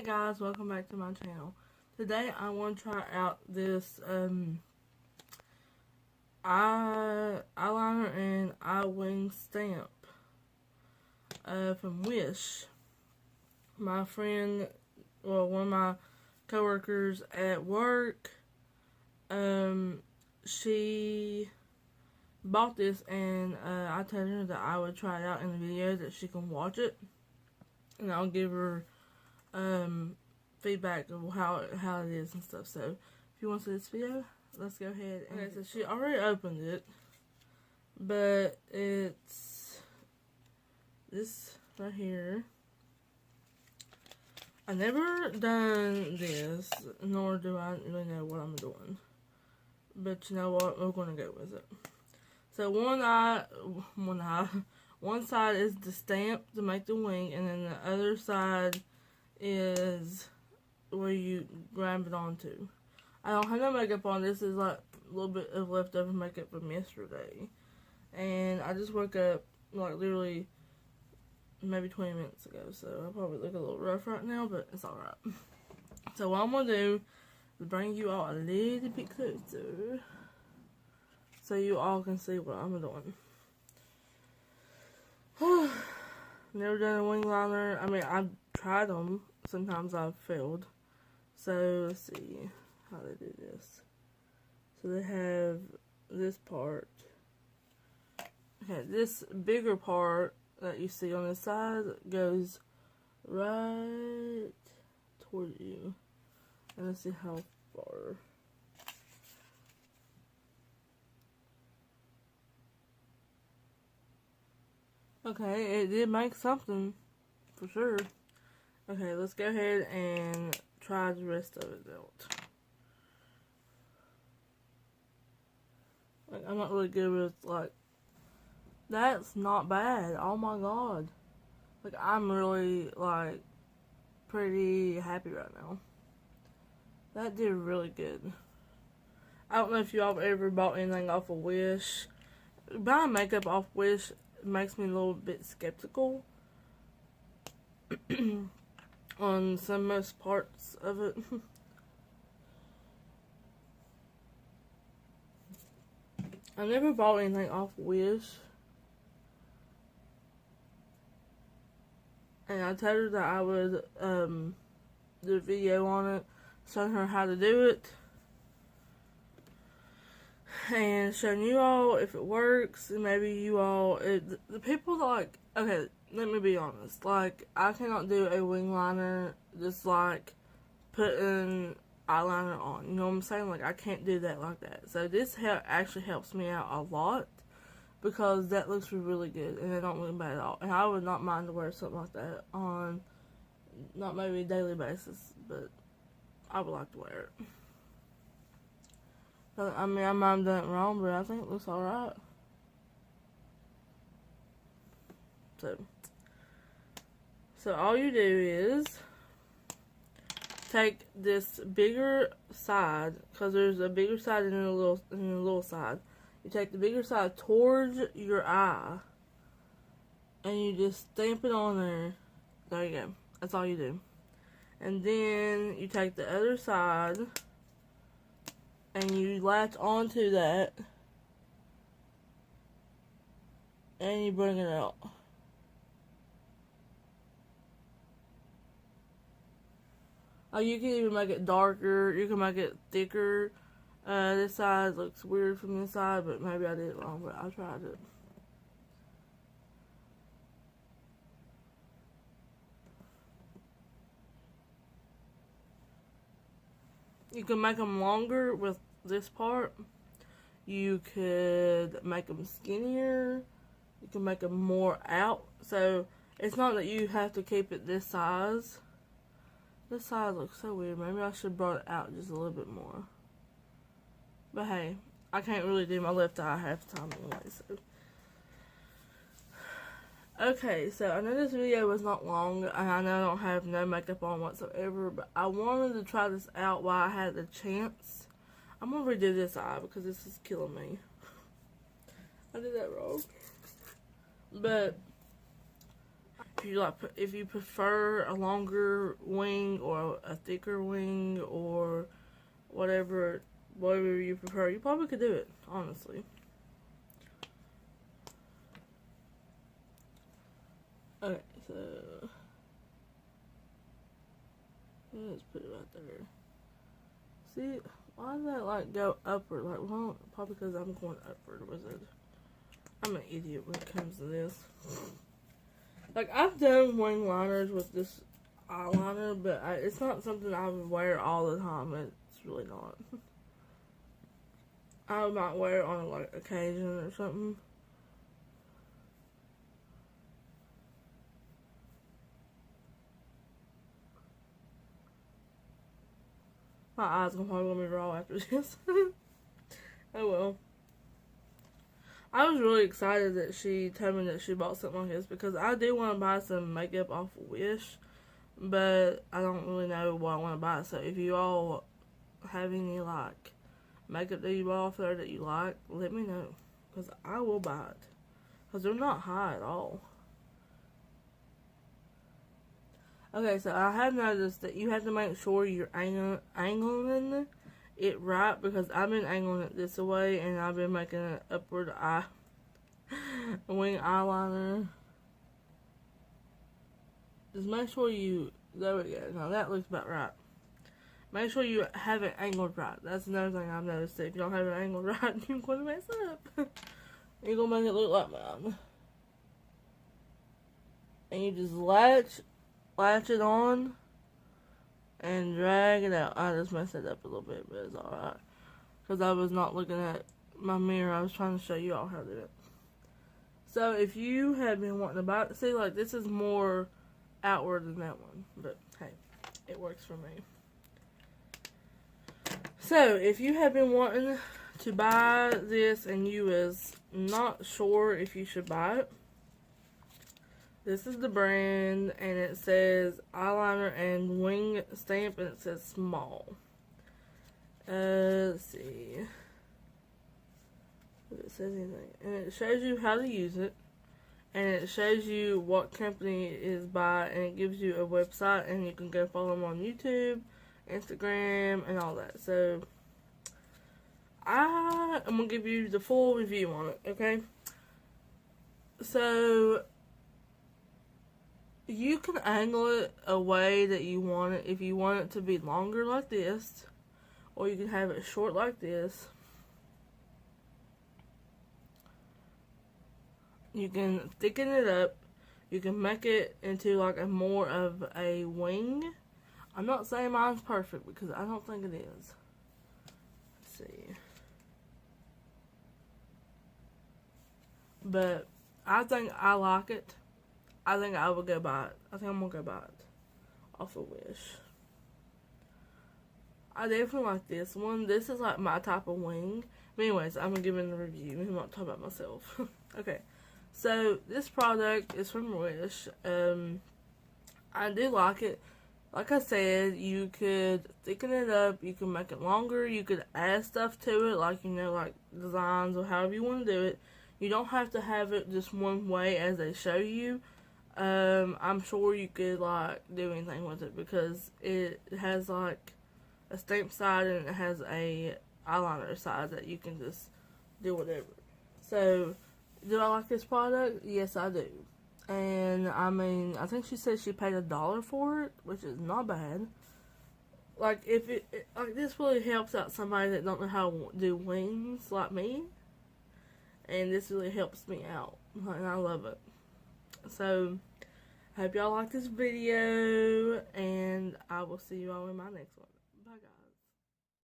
Hey guys, welcome back to my channel. Today I want to try out this eyeliner and eye wing stamp from Wish. My friend, well, one of my coworkers at work, she bought this, and I told her that I would try it out in the video that she can watch it, and I'll give her feedback of how it is and stuff. So if you want to see this video, let's go ahead. Okay, so she already opened it, but it's this right here. I've never done this, nor do I really know what I'm doing, but you know what, we're gonna go with it. So one side is the stamp to make the wing, and then the other side is where you grab it onto. I don't have no makeup on. This is like a little bit of leftover makeup from yesterday, and I just woke up like literally maybe 20 minutes ago, so I probably look a little rough right now, but it's alright. So what I'm gonna do is bring you all a little bit closer so you all can see what I'm doing. Never done a wing liner. I mean, I've tried them. Sometimes I've failed. So, let's see how they do this. So, they have this part. Okay, this bigger part that you see on the side goes right toward you. And let's see how far. Okay, it did make something, for sure. Okay, let's go ahead and try the rest of it out. Like, I'm not really good with, like, that's not bad. Oh my god. Like, I'm really, like, pretty happy right now. That did really good. I don't know if y'all have ever bought anything off of Wish. Buying makeup off Wish makes me a little bit skeptical on most parts of it. I never bought anything off Wish, and I told her that I would do a video on it, showing her how to do it, and showing you all if it works, and maybe you all, the people like, okay, let me be honest, like, I cannot do a wing liner just like putting eyeliner on, you know what I'm saying? Like, I can't do that like that. So this actually helps me out a lot, because that looks really good, and it don't look bad at all. And I would not mind to wear something like that on, not maybe a daily basis, but I would like to wear it. I mean, I might have done it wrong, but I think it looks alright. So all you do is take this bigger side, because there's a bigger side and a little side. You take the bigger side towards your eye, and you just stamp it on there. There you go. That's all you do. And then you take the other side, and you latch onto that, and you bring it out. You can even make it darker, you can make it thicker. This side looks weird from this side, but maybe I did it wrong, but I tried it. You can make them longer with this part. You could make them skinnier. You can make them more out. So, it's not that you have to keep it this size. This side looks so weird. Maybe I should have brought it out just a little bit more. But hey, I can't really do my left eye half the time anyway, so. Okay, so I know this video was not long, and I know I don't have no makeup on whatsoever, but I wanted to try this out while I had the chance. I'm going to redo this eye because this is killing me. I did that wrong. But if you prefer a longer wing or a thicker wing or whatever you prefer, you probably could do it, honestly. Okay, so let's put it right there. See, why does that like go upward? Like, well, probably because I'm going upward with it. I'm an idiot when it comes to this. Like, I've done wing liners with this eyeliner, but it's not something I would wear all the time. It's really not. I might wear it on like occasion or something. My eyes are probably gonna be raw after this. Oh well. I was really excited that she told me that she bought something like this because I do want to buy some makeup off of Wish, but I don't really know what I want to buy. So if you all have any like makeup that you bought off there that you like, let me know because I will buy it because they're not high at all. Okay, so I have noticed that you have to make sure you're angling it right because I've been angling it this way and I've been making an upward wing eyeliner. Just make sure there we go. Now that looks about right. Make sure you have it angled right. That's another thing I've noticed. If you don't have it angled right, you're going to mess up. You're going to make it look like mine. And you just latch it on and drag it out. I just messed it up a little bit, but it's alright. Because I was not looking at my mirror. I was trying to show you all how to do it. So, if you have been wanting to buy it, see, like, this is more outward than that one. But, hey, it works for me. So, if you have been wanting to buy this and you is not sure if you should buy it, this is the brand, and it says eyeliner and wing stamp, and it says small. Let's see if it says anything. And it shows you how to use it, and it shows you what company it is by, and it gives you a website, and you can go follow them on YouTube, Instagram, and all that. So, I'm going to give you the full review on it, okay? So, you can angle it a way that you want it. If you want it to be longer like this, or you can have it short like this. You can thicken it up. You can make it into like a more of a wing. I'm not saying mine's perfect because I don't think it is. Let's see. But I think I like it. I think I would go buy it. I think I'm going to go buy it off of Wish. I definitely like this one. This is like my type of wing. But anyways, I'm going to give it a review. I'm not talking about myself. Okay. So, this product is from Wish. I do like it. Like I said, you could thicken it up. You can make it longer. You could add stuff to it. Like, you know, like designs or however you want to do it. You don't have to have it just one way as they show you. I'm sure you could, like, do anything with it because it has, like, a stamp side and it has a eyeliner side that you can just do whatever. So, do I like this product? Yes, I do. And, I mean, I think she said she paid $1 for it, which is not bad. Like, like, this really helps out somebody that don't know how to do wings like me. And this really helps me out. And I love it. So, I hope y'all like this video, and I will see you all in my next one.